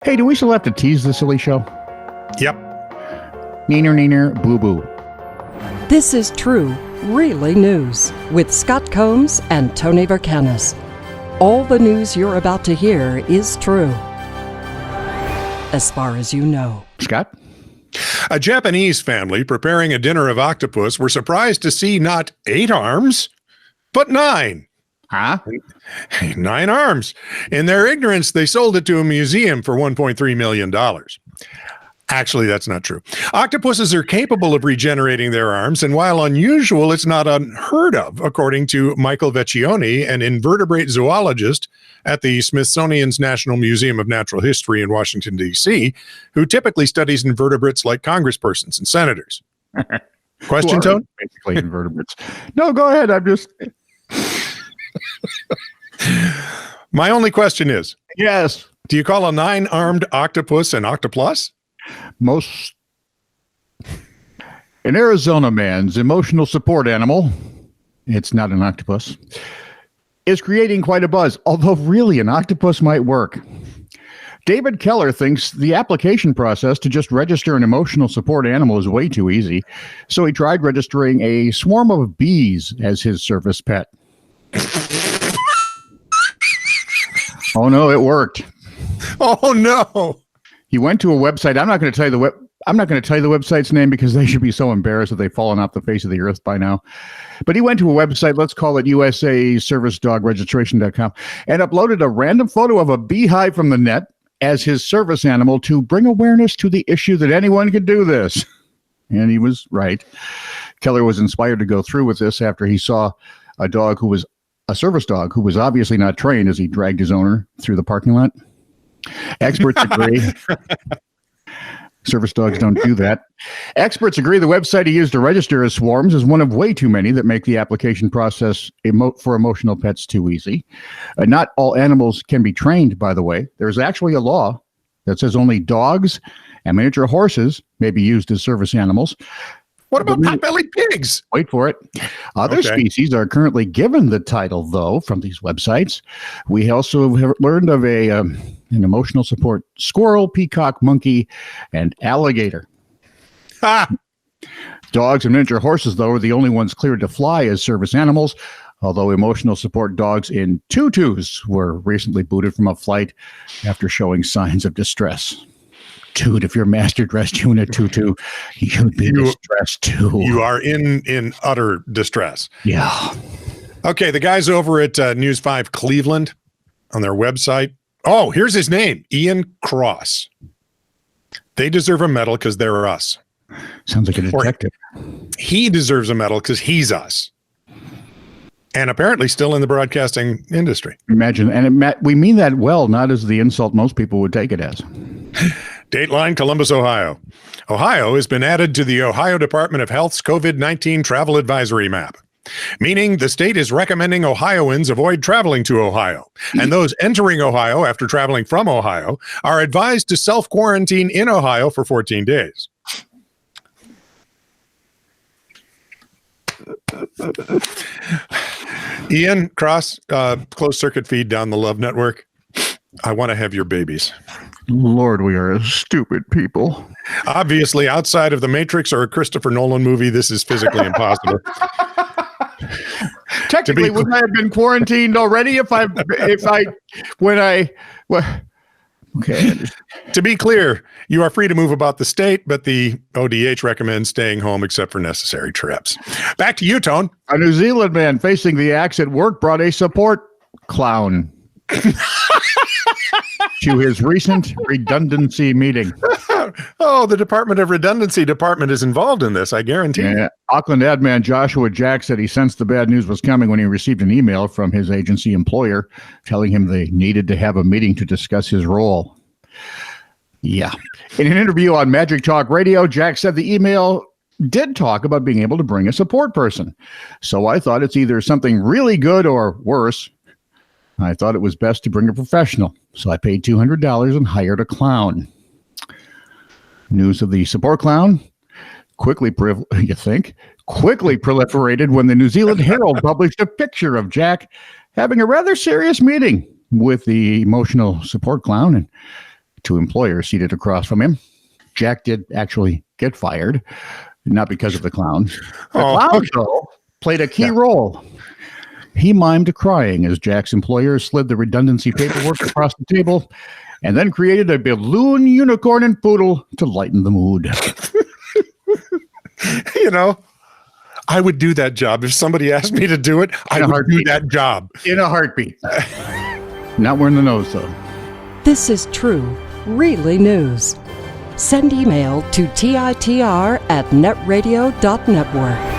Hey, do we still have to tease the silly show? Yep. Neener, neener, boo-boo. This is True, Really News with Scott Combs and Tony Verkinnes. All the news you're about to hear is true, as far as you know. Scott? A Japanese family preparing a dinner of octopus were surprised to see not 8 arms, but 9. Huh? 9 arms. In their ignorance, they sold it to a museum for $1.3 million. Actually, that's not true. Octopuses are capable of regenerating their arms, and while unusual, it's not unheard of, according to Michael Vecchione, an invertebrate zoologist at the Smithsonian's National Museum of Natural History in Washington, D.C., who typically studies invertebrates like congresspersons and senators. Question, Tone? Basically invertebrates. No, go ahead. I'm just... My only question is, Yes. do you call a 9-armed octopus an octoplus? Most... An Arizona man's emotional support animal, it's not an octopus, is creating quite a buzz, although really an octopus might work. David Keller thinks the application process to just register an emotional support animal is way too easy, so he tried registering a swarm of bees as his service pet. Oh no, it worked. Oh no. He went to a website. I'm not going to tell you the website's name because they should be so embarrassed that they've fallen off the face of the earth by now. But he went to a website, let's call it usaservicedogregistration.com, and uploaded a random photo of a beehive from the net as his service animal to bring awareness to the issue that anyone could do this. And he was right. Keller was inspired to go through with this after he saw a service dog who was obviously not trained as he dragged his owner through the parking lot. Experts agree. Service dogs don't do that. Experts agree the website he used to register his swarms is one of way too many that make the application process for emotional pets too easy. Not all animals can be trained, by the way. There's actually a law that says only dogs and miniature horses may be used as service animals. What about pot-bellied pigs? Wait for it. Other species are currently given the title, though, from these websites. We also have learned of an emotional support squirrel, peacock, monkey, and alligator. Ha! Dogs and miniature horses, though, are the only ones cleared to fly as service animals, although emotional support dogs in tutus were recently booted from a flight after showing signs of distress. Dude, if your master dressed you in a tutu, you'd be distressed too. You are in utter distress. Yeah. Okay, the guys over at News 5 Cleveland on their website. Oh, here's his name, Ian Cross. They deserve a medal because they're us. Sounds like a detective. He deserves a medal because he's us. And apparently still in the broadcasting industry. Imagine, and we mean that well, not as the insult most people would take it as. Dateline, Columbus, Ohio. Ohio has been added to the Ohio Department of Health's COVID-19 travel advisory map, meaning the state is recommending Ohioans avoid traveling to Ohio. And those entering Ohio after traveling from Ohio are advised to self-quarantine in Ohio for 14 days. Ian Cross, closed circuit feed down the Love Network. I want to have your babies. Lord, we are stupid people. Obviously, outside of The Matrix or a Christopher Nolan movie, this is physically impossible. Technically, wouldn't I have been quarantined already okay. To be clear, you are free to move about the state, but the ODH recommends staying home except for necessary trips. Back to you, Tone. A New Zealand man facing the axe at work brought a support clown to his recent redundancy meeting. Oh, the Department of Redundancy department is involved in this, I guarantee. Yeah. Auckland ad man Joshua Jack said he sensed the bad news was coming when he received an email from his agency employer telling him they needed to have a meeting to discuss his role. Yeah. In an interview on Magic Talk Radio, Jack said the email did talk about being able to bring a support person. So I thought it's either something really good or worse. I thought it was best to bring a professional. So I paid $200 and hired a clown. News of the support clown quickly proliferated when the New Zealand Herald published a picture of Jack having a rather serious meeting with the emotional support clown. And two employers seated across from him. Jack did actually get fired, not because of the clown. The clown, though, played a key role. He mimed crying as Jack's employer slid the redundancy paperwork across the table and then created a balloon unicorn and poodle to lighten the mood. You know, I would do that job. If somebody asked me to do it, I would do that job. In a heartbeat. Not wearing the nose, though. This is true, really news. Send email to TITR@netradio.network.